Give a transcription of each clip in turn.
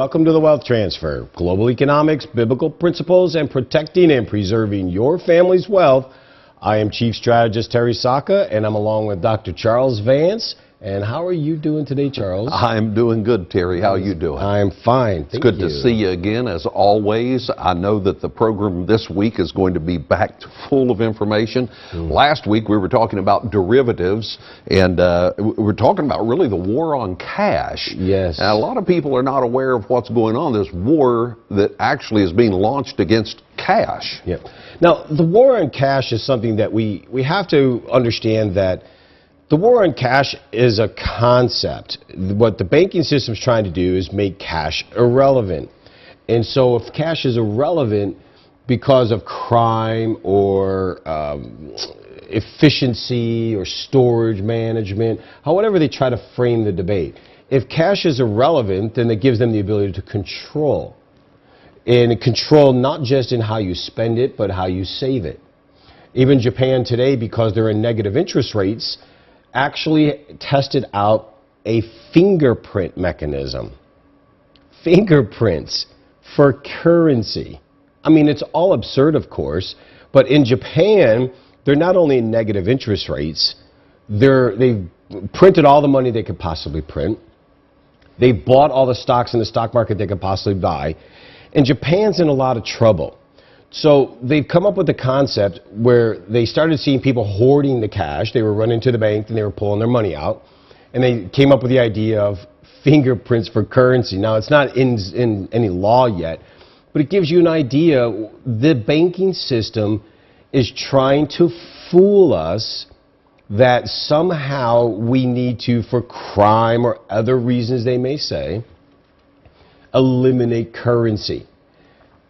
welcome to the Wealth Transfer. Global economics, biblical principles, and protecting and preserving your family's wealth. I am Chief Strategist Terry Saka, and I'm along with Dr. Charles Vance. And how are you doing today, Charles? I'm doing good, Terry. How are you doing? I'm fine. It's good to see you again, as always. I know that the program this week is going to be back full of information. Last week we were talking about derivatives, and we were talking about really the war on cash. Yes. Now, a lot of people are not aware of what's going on, this war that actually is being launched against cash. Yep. Now, the war on cash is something that we have to understand that the war on cash is a concept. What the banking system is trying to do is make cash irrelevant. And so if cash is irrelevant because of crime or efficiency or storage management, however they try to frame the debate, if cash is irrelevant, then it gives them the ability to control. And control not just in how you spend it, but how you save it. Even Japan today, because they're in negative interest rates, actually tested out a fingerprint mechanism. Fingerprints for currency. I mean, it's all absurd, of course, but in Japan, they're not only in negative interest rates, they've printed all the money they could possibly print. They bought all the stocks in the stock market they could possibly buy. And Japan's in a lot of trouble. So they've come up with a concept where they started seeing people hoarding the cash. They were running to the bank and they were pulling their money out. And they came up with the idea of fingerprints for currency. Now, it's not in any law yet, but it gives you an idea. The banking system is trying to fool us that somehow we need to, for crime or other reasons they may say, eliminate currency.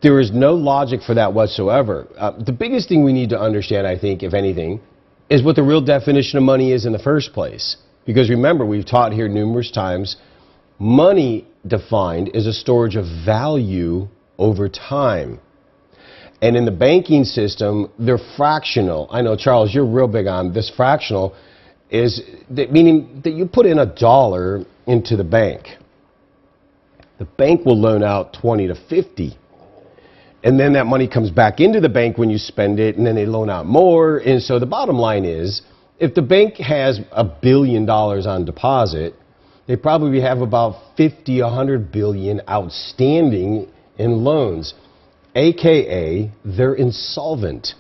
There is no logic for that whatsoever. The biggest thing we need to understand, I think, if anything, is what the real definition of money is in the first place. Because remember, we've taught here numerous times, money defined is a storage of value over time. And in the banking system, they're fractional. I know, Charles, you're real big on this. Fractional is that, meaning that you put in $1 into the bank. The bank will loan out 20 to 50. And then that money comes back into the bank when you spend it, and then they loan out more. And so the bottom line is, if the bank has $1 billion on deposit, they probably have about 50, 100 billion outstanding in loans, AKA they're insolvent.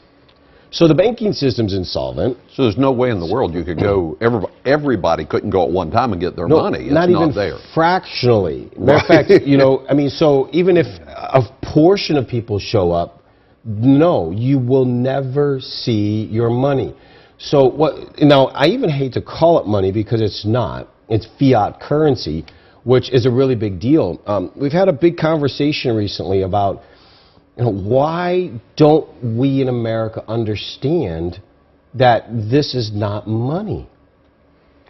So the banking system's insolvent. So there's no way in the world you could go, everybody couldn't go at one time and get their money. It's not even there. Fractionally. Matter of fact, you know, I mean, so even if a portion of people show up, no, you will never see your money. So what, now, I even hate to call it money because it's not. It's fiat currency, which is a really big deal. We've had a big conversation recently about, you know, why don't we in America understand that this is not money?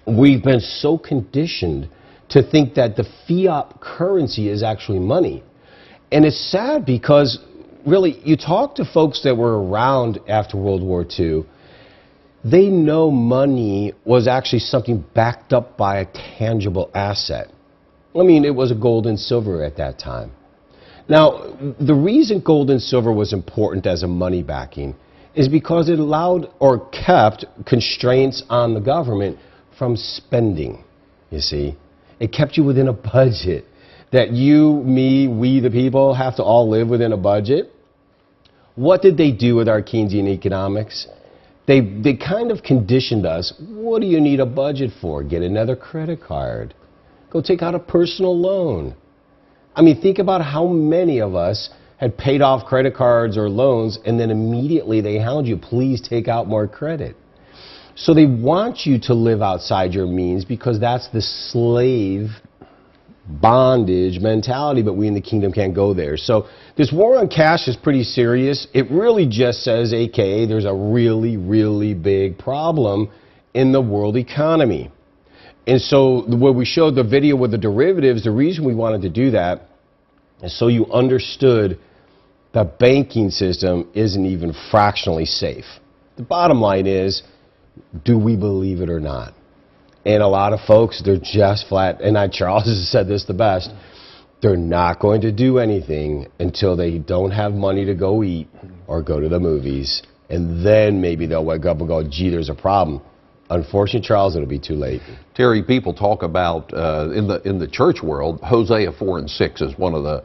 We've been so conditioned to think that the fiat currency is actually money. And it's sad because, really, you talk to folks that were around after World War II, they know money was actually something backed up by a tangible asset. I mean, it was gold and silver at that time. Now, the reason gold and silver was important as a money backing is because it allowed or kept constraints on the government from spending, you see. It kept you within a budget that you, me, we, the people, have to all live within a budget. What did they do with our Keynesian economics? They kind of conditioned us. What do you need a budget for? Get another credit card. Go take out a personal loan. I mean, think about how many of us had paid off credit cards or loans, and then immediately they hound you, please take out more credit. So they want you to live outside your means because that's the slave bondage mentality, but we in the kingdom can't go there. So this war on cash is pretty serious. It really just says, AKA, there's a really, really big problem in the world economy. And so when we showed the video with the derivatives, the reason we wanted to do that is so you understood the banking system isn't even fractionally safe. The bottom line is, do we believe it or not? And a lot of folks, they're just flat, and Charles has said this the best, They're not going to do anything until they don't have money to go eat or go to the movies. And then maybe they'll wake up and go, gee, there's a problem. Unfortunately, Charles, it'll be too late. Terry, people talk about, in the church world, Hosea 4:6 is one of the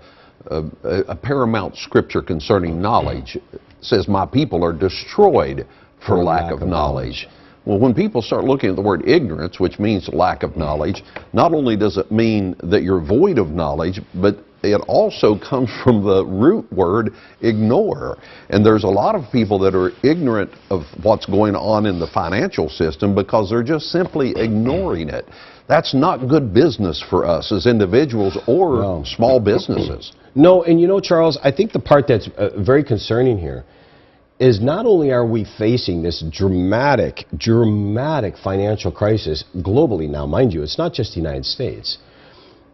a paramount scripture concerning knowledge. It says, my people are destroyed for lack of knowledge. Well, when people start looking at the word ignorance, which means lack of knowledge, not only does it mean that you're void of knowledge, but it also comes from the root word ignore. And there's a lot of people that are ignorant of what's going on in the financial system because they're just simply ignoring it. That's not good business for us as individuals or small businesses. No, and you know, Charles, I think the part that's very concerning here is not only are we facing this dramatic financial crisis globally now, mind you, it's not just the United States.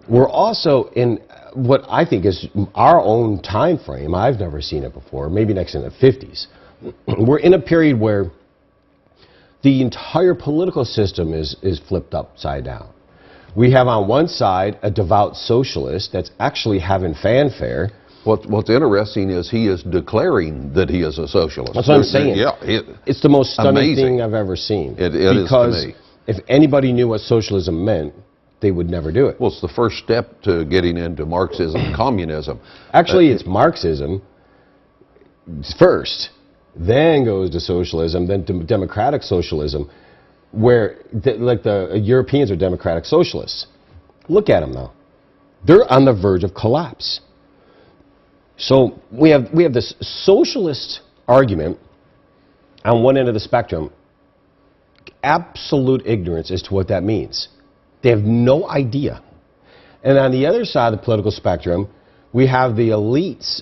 We're also in what I think is our own time frame. I've never seen it before, maybe next in the 50s. We're in a period where the entire political system is flipped upside down. We have on one side a devout socialist that's actually having fanfare. What's interesting is he is declaring that he is a socialist. That's what I'm saying. Yeah, it's the most stunning amazing thing I've ever seen. It is to me. If anybody knew what socialism meant, they would never do it. Well, it's the first step to getting into Marxism and communism. Actually, it's Marxism first, then goes to socialism, then to democratic socialism, where like the Europeans are democratic socialists. Look at them now. They're on the verge of collapse. So we have this socialist argument on one end of the spectrum, absolute ignorance as to what that means. They have no idea. And on the other side of the political spectrum, we have the elites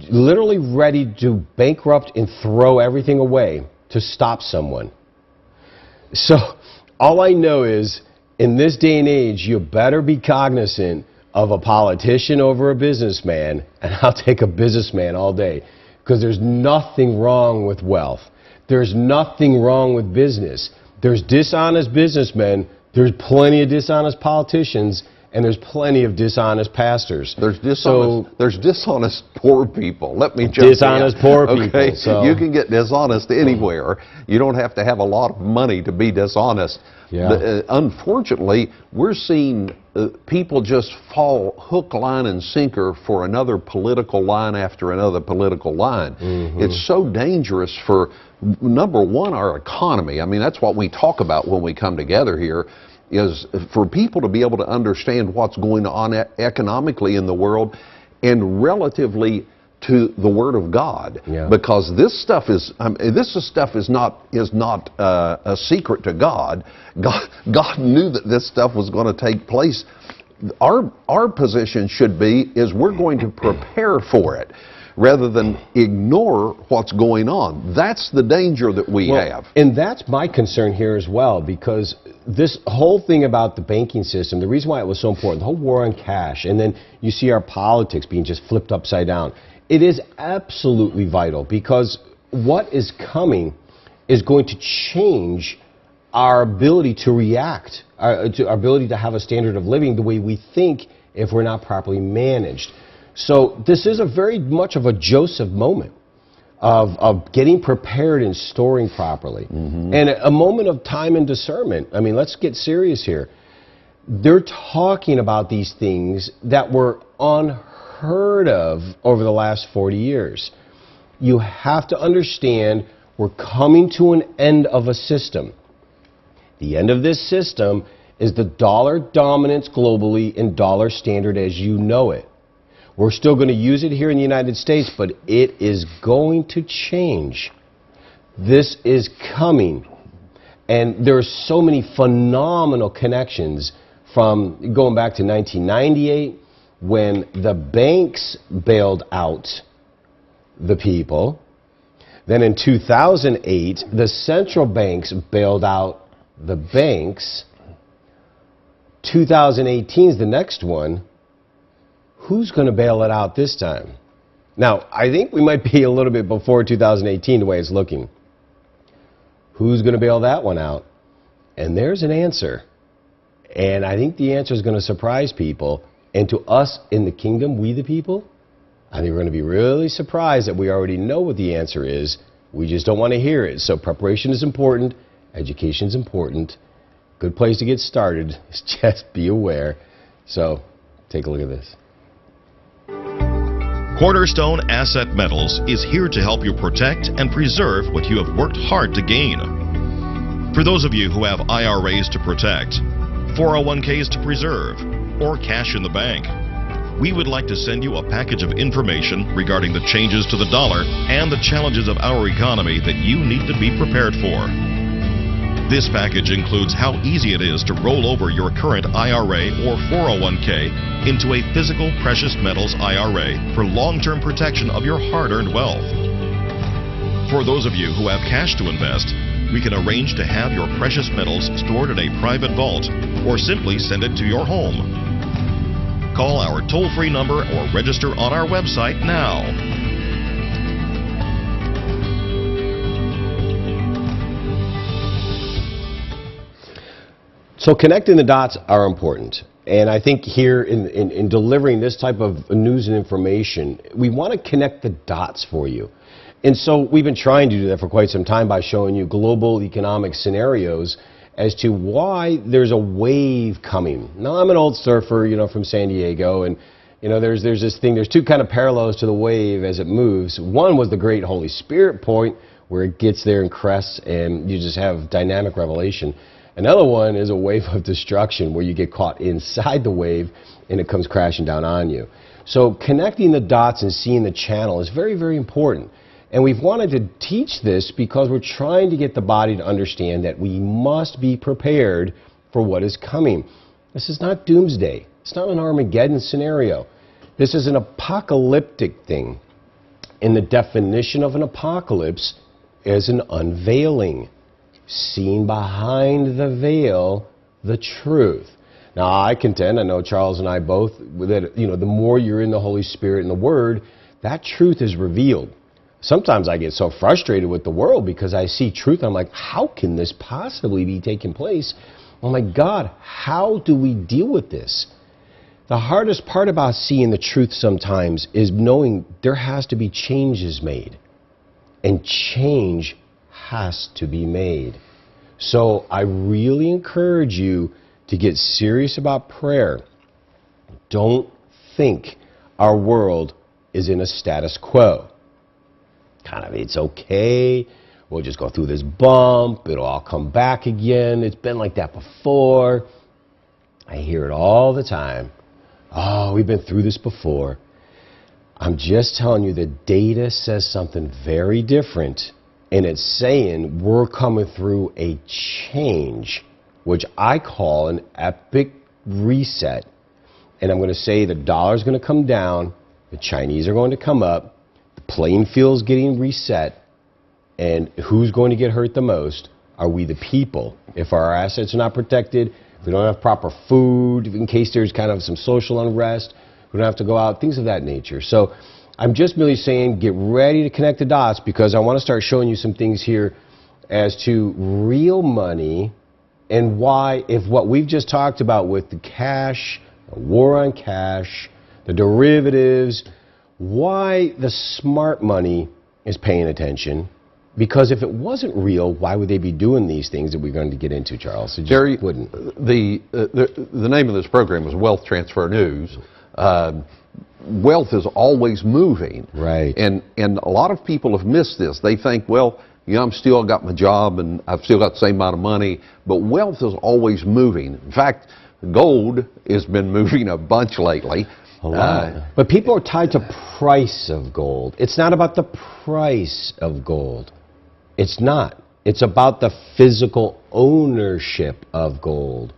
literally ready to bankrupt and throw everything away to stop someone. So all I know is, in this day and age, you better be cognizant of a politician over a businessman, and I'll take a businessman all day, because there's nothing wrong with wealth. There's nothing wrong with business. There's dishonest businessmen, there's plenty of dishonest politicians, and there's plenty of dishonest pastors. There's dishonest poor people. Let me jump in. Dishonest poor people. Okay, so you can get dishonest anywhere. You don't have to have a lot of money to be dishonest. Yeah. Unfortunately, we're seeing people just fall hook, line, and sinker for another political line after another political line. It's so dangerous for, number one, our economy. I mean, that's what we talk about when we come together here, is for people to be able to understand what's going on economically in the world and relatively to the Word of God, because this stuff is not a secret to God. God knew that this stuff was going to take place. Our position should be is we're going to prepare for it, rather than ignore what's going on. That's the danger that we have. And that's my concern here as well, because this whole thing about the banking system, the reason why it was so important, the whole war on cash, and then you see our politics being just flipped upside down. It is absolutely vital, because what is coming is going to change our ability to react, our ability to have a standard of living the way we think if we're not properly managed. So this is a very much of a Joseph moment of getting prepared and storing properly. And a moment of time and discernment. I mean, let's get serious here. They're talking about these things that were unheard of over the last 40 years. You have to understand we're coming to an end of a system. The end of this system is the dollar dominance globally and dollar standard as you know it. We're still going to use it here in the United States, but it is going to change. This is coming. And there are so many phenomenal connections from going back to 1998, when the banks bailed out the people. Then in 2008, the central banks bailed out the banks. 2018 is the next one. Who's going to bail it out this time? Now, I think we might be a little bit before 2018 the way it's looking. Who's going to bail that one out? And there's an answer. And I think the answer is going to surprise people. And to us in the kingdom, we the people, I think we're going to be really surprised that we already know what the answer is. We just don't want to hear it. So preparation is important. Education is important. Good place to get started is just be aware. So take a look at this. Cornerstone Asset Metals is here to help you protect and preserve what you have worked hard to gain. For those of you who have IRAs to protect, 401ks to preserve, or cash in the bank, we would like to send you a package of information regarding the changes to the dollar and the challenges of our economy that you need to be prepared for. This package includes how easy it is to roll over your current IRA or 401k into a physical precious metals IRA for long-term protection of your hard-earned wealth. For those of you who have cash to invest, we can arrange to have your precious metals stored in a private vault or simply send it to your home. Call our toll-free number or register on our website now. So connecting the dots are important. And I think here in delivering this type of news and information, we want to connect the dots for you. And so we've been trying to do that for quite some time by showing you global economic scenarios as to why there's a wave coming. Now, I'm an old surfer, from San Diego, and there's this thing, there's two kind of parallels to the wave as it moves. One was the great Holy Spirit point, where it gets there and crests, and you just have dynamic revelation. Another one is a wave of destruction, where you get caught inside the wave, and it comes crashing down on you. So connecting the dots and seeing the channel is very, very important. And we've wanted to teach this because we're trying to get the body to understand that we must be prepared for what is coming. This is not doomsday. It's not an Armageddon scenario. This is an apocalyptic thing. And the definition of an apocalypse is an unveiling, seeing behind the veil the truth. Now, I contend, I know Charles and I both, that the more you're in the Holy Spirit and the Word, that truth is revealed. Sometimes I get so frustrated with the world because I see truth and I'm like, how can this possibly be taking place? Oh my God, how do we deal with this? The hardest part about seeing the truth sometimes is knowing there has to be changes made. And change has to be made. So I really encourage you to get serious about prayer. Don't think our world is in a status quo. It's okay, we'll just go through this bump, it'll all come back again, it's been like that before. I hear it all the time. Oh, we've been through this before. I'm just telling you the data says something very different, and it's saying we're coming through a change, which I call an epic reset. And I'm going to say the dollar's going to come down, the Chinese are going to come up, playing field's getting reset, and who's going to get hurt the most are we the people. If our assets are not protected, if we don't have proper food, in case there's kind of some social unrest, we don't have to go out, things of that nature. So I'm just merely saying get ready to connect the dots, because I want to start showing you some things here as to real money and why, if what we've just talked about with the cash, the war on cash, the derivatives, why the smart money is paying attention. Because if it wasn't real, why would they be doing these things that we're going to get into, Charles? It just Jerry, wouldn't. The name of this program is Wealth Transfer News. Wealth is always moving. Right. And a lot of people have missed this. They think, well, I'm still got my job and I've still got the same amount of money, but wealth is always moving. In fact, gold has been moving a bunch lately. A lot. But people are tied to price of gold. It's not about the price of gold. It's not. It's about the physical ownership of gold.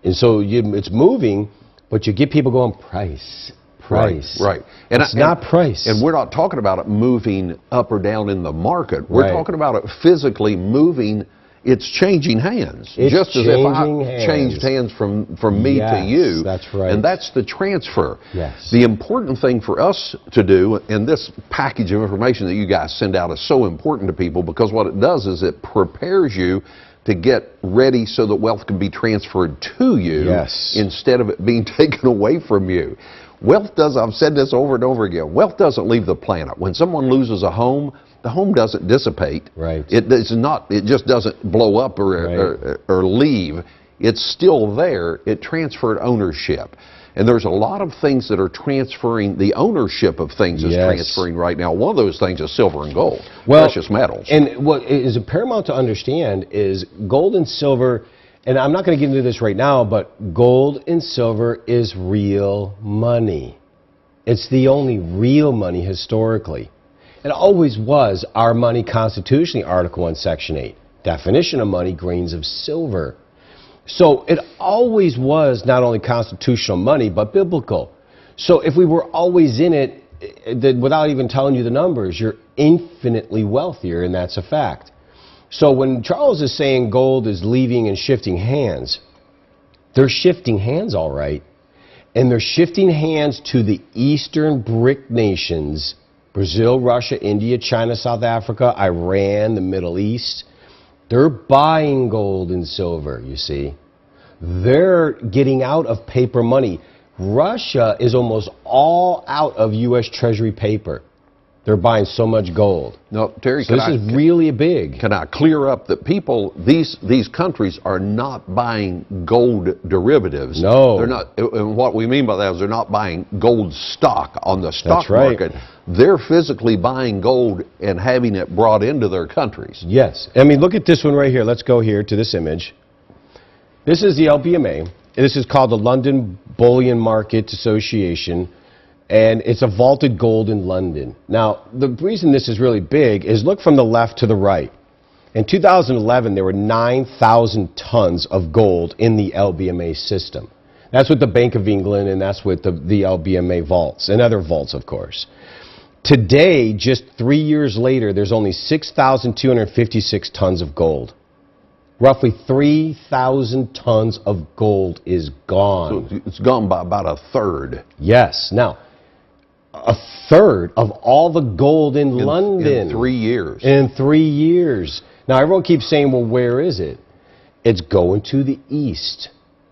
And so it's moving, but you get people going, price. Right. And it's not price. And we're not talking about it moving up or down in the market. We're Right. talking about it physically moving. It's changing hands. It's just as if I changing changed hands from me to you. That's right. And that's the transfer. Yes. The important thing for us to do, and this package of information that you guys send out is so important to people, because what it does is it prepares you to get ready so that wealth can be transferred to you Yes. instead of it being taken away from you. Wealth does, I've said this over and over again, wealth doesn't leave the planet. When someone loses a home, the home doesn't dissipate. Right. It just doesn't blow up or leave. It's still there. It transferred ownership. And there's a lot of things that are transferring, the ownership of things is transferring right now. One of those things is silver and gold, precious metals. And what is paramount to understand is gold and silver, and I'm not going to get into this right now, but gold and silver is real money. It's the only real money historically. It always was our money constitutionally, Article 1, Section 8. Definition of money, grains of silver. So it always was not only constitutional money, but biblical. So if we were always in it, without even telling you the numbers, you're infinitely wealthier, and that's a fact. So when Charles is saying gold is leaving and shifting hands, they're shifting hands all right. And they're shifting hands to the Eastern BRIC nations, Brazil, Russia, India, China, South Africa, Iran, the Middle East. They're buying gold and silver, you see. They're getting out of paper money. Russia is almost all out of U.S. Treasury paper. They're buying so much gold. No, Terry, so this is really big. Can I clear up that people, these countries are not buying gold derivatives. No. They're not, and what we mean by that is they're not buying gold stock on the stock That's right. market. They're physically buying gold and having it brought into their countries. Yes. I mean, look at this one right here. Let's go here to this image. This is the LBMA. This is called the London Bullion Market Association, and it's a vaulted gold in London. Now, the reason this is really big is look from the left to the right. In 2011, there were 9,000 tons of gold in the LBMA system. That's with the Bank of England, and that's with the LBMA vaults, and other vaults, of course. Today, just 3 years later, there's only 6,256 tons of gold. Roughly 3,000 tons of gold is gone. So it's gone by about a third. Yes. Now, a third of all the gold in London. In 3 years. In 3 years. Now, everyone keeps saying, well, where is it? It's going to the East.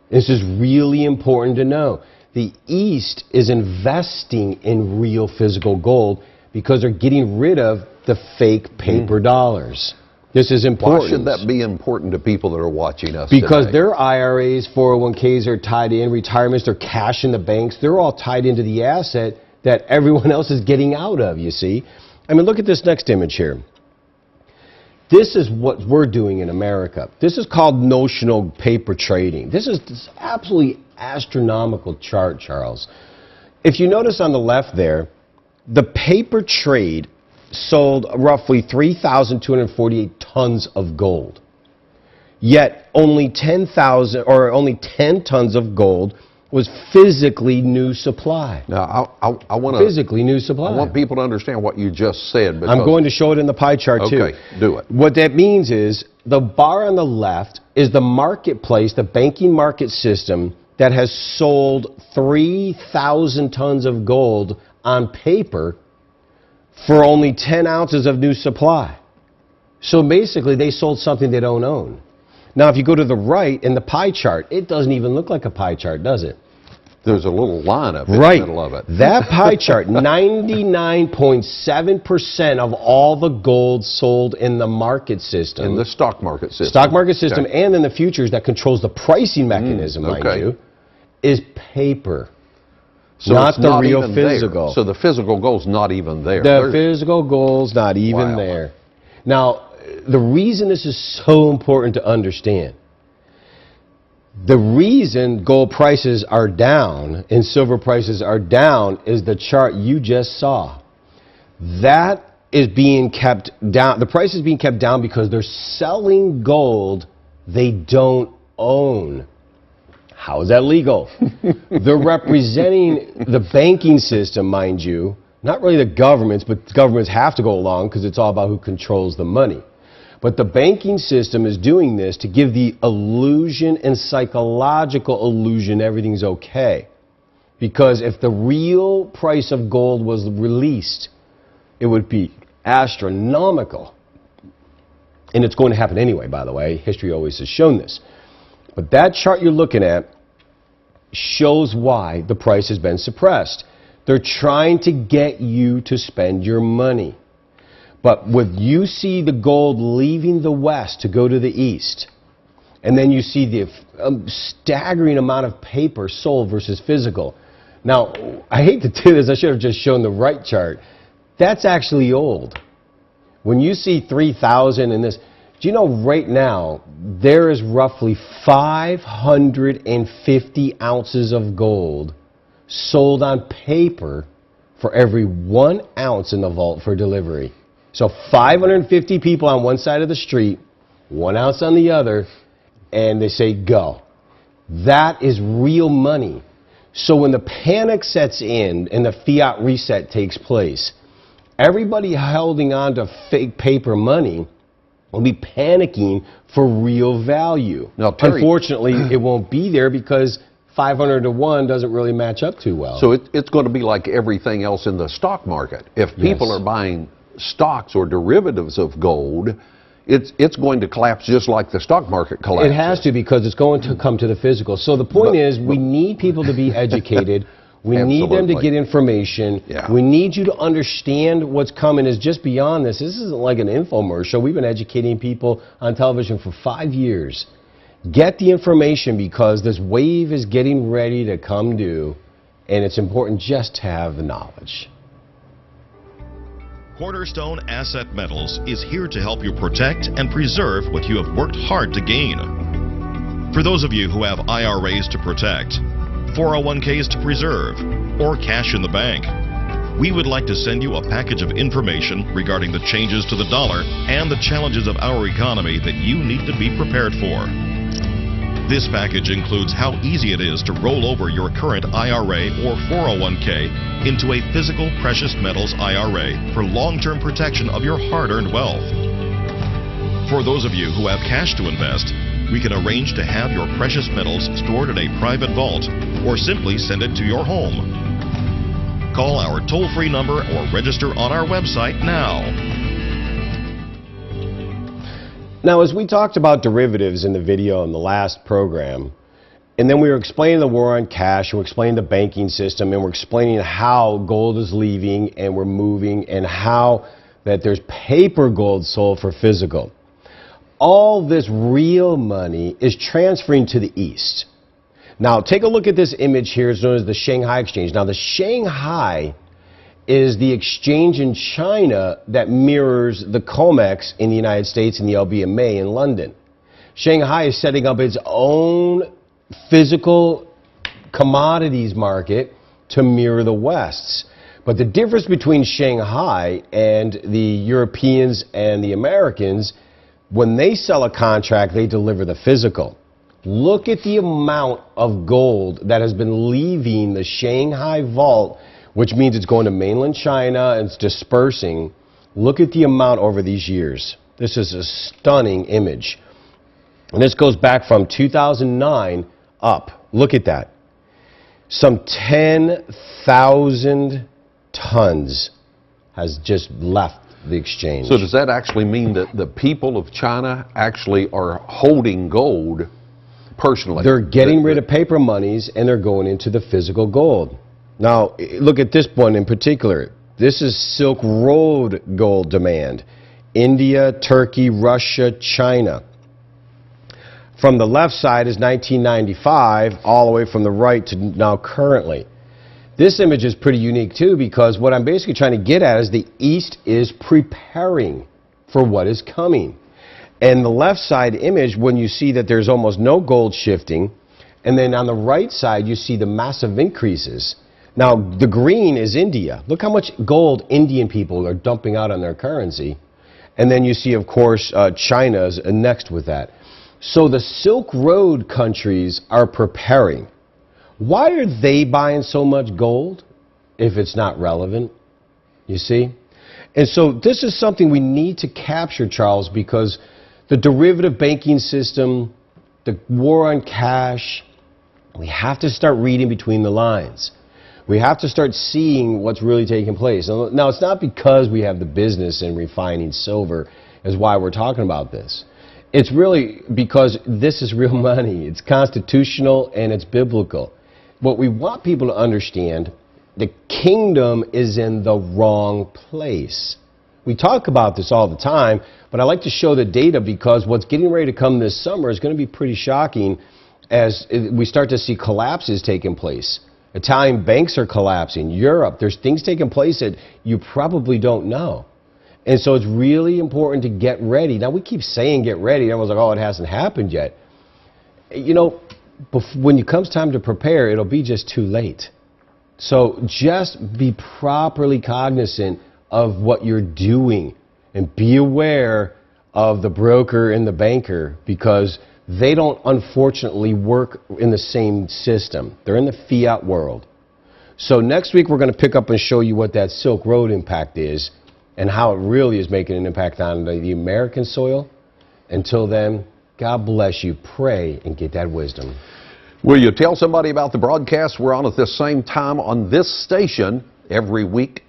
This is really important to know. The East is investing in real physical gold because they're getting rid of the fake paper dollars. This is important. Why should that be important to people that are watching us Because today? their IRAs, 401ks are tied in, retirements, their cash in the banks, they're all tied into the asset that everyone else is getting out of, you see. I mean, look at this next image here. This is what we're doing in America. This is called notional paper trading. This is this absolutely astronomical chart, Charles. If you notice on the left there, the paper trade sold roughly 3,248 tons of gold. Yet only 10,000 or only 10 tons of gold was physically new supply. Now, I want to physically new supply. I want people to understand what you just said. I'm going to show it in the pie chart too. Okay, do it. What that means is the bar on the left is the marketplace, the banking market system that has sold 3,000 tons of gold on paper for only 10 ounces of new supply. So basically, they sold something they don't own. Now, if you go to the right in the pie chart, it doesn't even look like a pie chart, does it? There's a little line up in the middle of it. That pie chart, 99.7% of all the gold sold in the market system. In the stock market system. Stock market system, okay. And in the futures that controls the pricing mechanism, mind you, is paper. So not the real physical. There. So the physical gold's not even there. The physical gold's not even there. Now, the reason this is so important to understand, the reason gold prices are down and silver prices are down is the chart you just saw. That is being kept down. The price is being kept down because they're selling gold they don't own. How is that legal? They're representing the banking system, mind you, not really the governments, but governments have to go along because it's all about who controls the money. But the banking system is doing this to give the illusion and psychological illusion everything's okay. Because if the real price of gold was released, it would be astronomical. And it's going to happen anyway, by the way. History always has shown this. But that chart you're looking at shows why the price has been suppressed. They're trying to get you to spend your money. But when you see the gold leaving the West to go to the East, and then you see the staggering amount of paper sold versus physical. Now, I hate to do this. I should have just shown the right chart. That's actually old. When you see 3,000 in this, do you know right now there is roughly 550 ounces of gold sold on paper for every 1 ounce in the vault for delivery. So 550 people on one side of the street, 1 ounce on the other, and they say go. That is real money. So when the panic sets in and the fiat reset takes place, everybody holding on to fake paper money will be panicking for real value. Now, Terry, unfortunately, it won't be there because 500 to 1 doesn't really match up too well. So it's going to be like everything else in the stock market. If people are buying stocks or derivatives of gold, it's going to collapse just like the stock market collapsed. It has to, because it's going to come to the physical. So the point is, we need people to be educated. We need them to get information. Yeah. We need you to understand what's coming is just beyond this. This isn't like an infomercial. We've been educating people on television for 5 years. Get the information, because this wave is getting ready to come due, and it's important just to have the knowledge. Cornerstone Asset Metals is here to help you protect and preserve what you have worked hard to gain. For those of you who have IRAs to protect, 401ks to preserve, or cash in the bank, we would like to send you a package of information regarding the changes to the dollar and the challenges of our economy that you need to be prepared for. This package includes how easy it is to roll over your current IRA or 401k into a physical precious metals IRA for long-term protection of your hard-earned wealth. For those of you who have cash to invest, we can arrange to have your precious metals stored in a private vault, or simply send it to your home. Call our toll-free number or register on our website now. Now, as we talked about derivatives in the video in the last program, and then we were explaining the war on cash, and we're explaining the banking system, and we're explaining how gold is leaving and we're moving, and how that there's paper gold sold for physical. All this real money is transferring to the East. Now, take a look at this image here. It's known as the Shanghai Exchange. Now, the Shanghai is the exchange in China that mirrors the COMEX in the United States and the LBMA in London. Shanghai is setting up its own physical commodities market to mirror the West's. But the difference between Shanghai and the Europeans and the Americans, when they sell a contract, they deliver the physical. Look at the amount of gold that has been leaving the Shanghai vault, which means it's going to mainland China and it's dispersing. Look at the amount over these years. This is a stunning image. And this goes back from 2009 up. Look at that. Some 10,000 tons has just left the exchange. So does that actually mean that the people of China actually are holding gold personally? They're getting rid of paper monies and they're going into the physical gold. Now, look at this one in particular. This is Silk Road gold demand. India, Turkey, Russia, China. From the left side is 1995, all the way from the right to now currently. This image is pretty unique too, because what I'm basically trying to get at is the East is preparing for what is coming. And the left side image, when you see that there's almost no gold shifting, and then on the right side you see the massive increases. Now, the green is India. Look how much gold Indian people are dumping out on their currency. And then you see, of course, China's next with that. So the Silk Road countries are preparing. Why are they buying so much gold if it's not relevant? You see? And so this is something we need to capture, Charles, because the derivative banking system, the war on cash, we have to start reading between the lines. We have to start seeing what's really taking place. Now, it's not because we have the business in refining silver is why we're talking about this. It's really because this is real money. It's constitutional and it's biblical. What we want people to understand, the kingdom is in the wrong place. We talk about this all the time, but I like to show the data because what's getting ready to come this summer is going to be pretty shocking as we start to see collapses taking place. Italian banks are collapsing. Europe, there's things taking place that you probably don't know. And so it's really important to get ready. Now, we keep saying get ready. Everyone's like, oh, it hasn't happened yet. You know, when it comes time to prepare, it'll be just too late. So just be properly cognizant of what you're doing and be aware of the broker and the banker because they don't unfortunately work in the same system. They're in the fiat world. So next week we're going to pick up and show you what that Silk Road impact is and how it really is making an impact on the American soil. Until then, God bless you. Pray and get that wisdom. Will you tell somebody about the broadcast we're on at this same time on this station every week?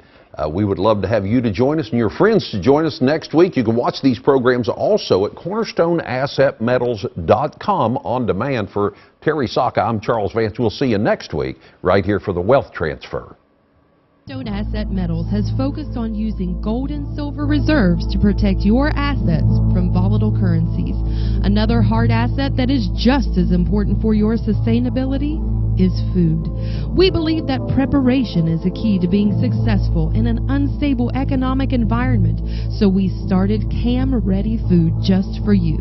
We would love to have you to join us and your friends to join us next week. You can watch these programs also at cornerstoneassetmetals.com on demand. For Terry Saka, I'm Charles Vance. We'll see you next week right here for the Wealth Transfer. Cornerstone Asset Metals has focused on using gold and silver reserves to protect your assets from volatile currencies. Another hard asset that is just as important for your sustainability is food. We believe that preparation is a key to being successful in an unstable economic environment, so we started Cam Ready Food just for you.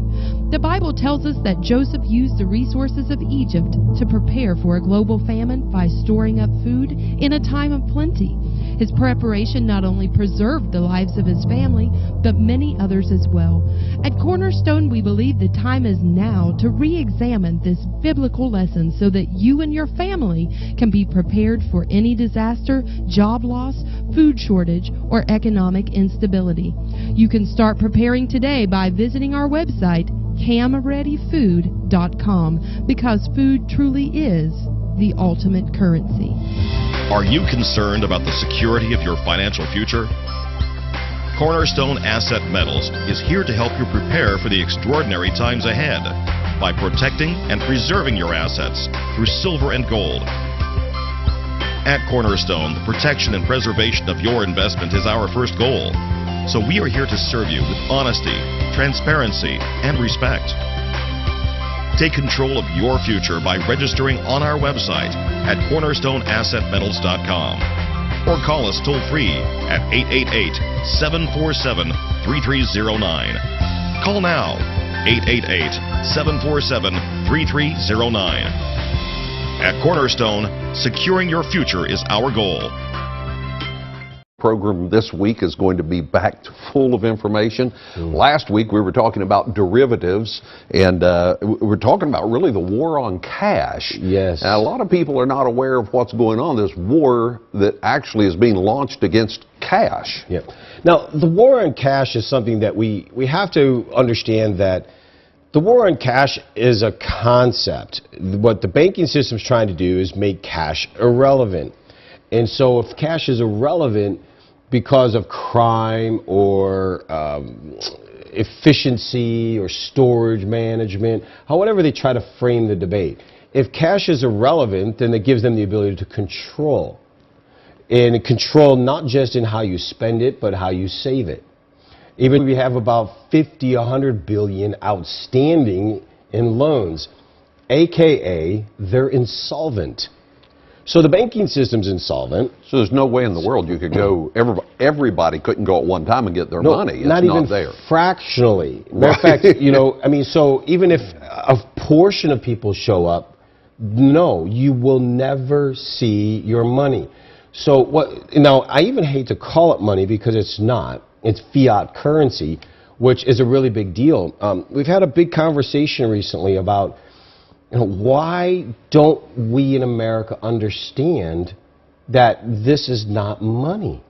The Bible tells us that Joseph used the resources of Egypt to prepare for a global famine by storing up food in a time of plenty. His preparation not only preserved the lives of his family, but many others as well. At Cornerstone, we believe the time is now to re-examine this biblical lesson so that you and your family can be prepared for any disaster, job loss, food shortage, or economic instability. You can start preparing today by visiting our website, camreadyfood.com, because food truly is the ultimate currency. Are you concerned about the security of your financial future? Cornerstone Asset Metals is here to help you prepare for the extraordinary times ahead by protecting and preserving your assets through silver and gold. At Cornerstone, the protection and preservation of your investment is our first goal. So we are here to serve you with honesty, transparency, and respect. Take control of your future by registering on our website at cornerstoneassetmetals.com or call us toll-free at 888-747-3309. Call now, 888-747-3309. At Cornerstone, securing your future is our goal. Program this week is going to be back to full of information. Last week we were talking about derivatives, and we're talking about really the war on cash. Yes. Now, a lot of people are not aware of what's going on, this war that actually is being launched against cash. Yep. Now, the war on cash is something that we have to understand that the war on cash is a concept. What the banking system is trying to do is make cash irrelevant. And so if cash is irrelevant because of crime or efficiency or storage management, however they try to frame the debate, if cash is irrelevant, then it gives them the ability to control. And control not just in how you spend it, but how you save it. Even we have about 50, 100 billion outstanding in loans, AKA they're insolvent. So the banking system's insolvent. So there's no way in the world you could go, everybody couldn't go at one time and get their money. It's not even there. Fractionally. Matter of fact, you know, I mean, so even if a portion of people show up, no, you will never see your money. So what, now I even hate to call it money because it's not. It's fiat currency, which is a really big deal. We've had a big conversation recently about, you know, why don't we in America understand that this is not money?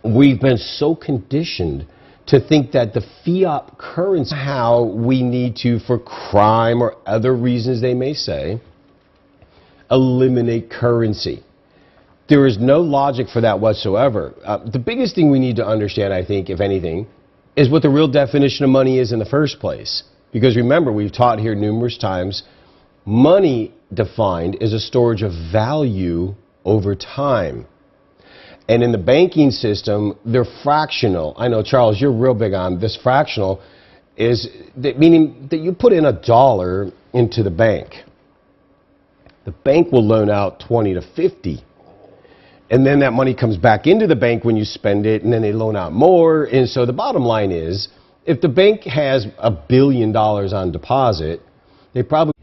We've been so conditioned to think that the fiat currency, how we need to, for crime or other reasons they may say, eliminate currency. There is no logic for that whatsoever. The biggest thing we need to understand, I think, if anything, is what the real definition of money is in the first place. Because remember, we've taught here numerous times, money defined is a storage of value over time. And in the banking system, they're fractional. I know, Charles, you're real big on this. Fractional is meaning that you put in $1 into the bank. The bank will loan out 20 to 50. And then that money comes back into the bank when you spend it, and then they loan out more. And so the bottom line is, if the bank has $1 billion on deposit, they probably...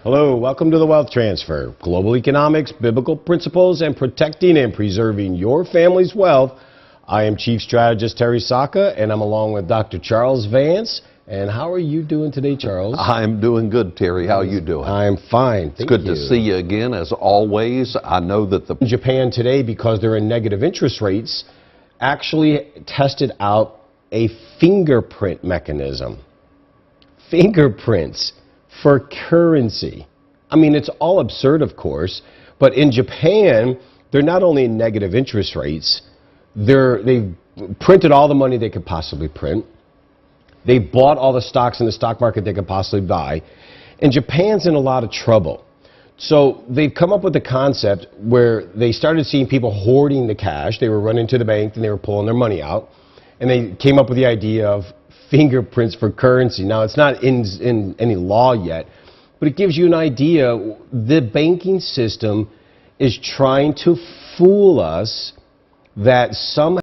Hello, welcome to the Wealth Transfer. Global economics, biblical principles, and protecting and preserving your family's wealth. I am Chief Strategist Terry Saka, and I'm along with Dr. Charles Vance. And how are you doing today, Charles? I'm doing good, Terry. How are you doing? I'm fine. It's good to see you again, as always. I know that in Japan today, because they're in negative interest rates, actually tested out a fingerprint mechanism. Fingerprints for currency. I mean, it's all absurd, of course, but in Japan, they're not only in negative interest rates, they've printed all the money they could possibly print. They bought all the stocks in the stock market they could possibly buy. And Japan's in a lot of trouble. So they've come up with a concept where they started seeing people hoarding the cash. They were running to the bank and they were pulling their money out. And they came up with the idea of fingerprints for currency. Now, it's not in any law yet, but it gives you an idea. The banking system is trying to fool us that somehow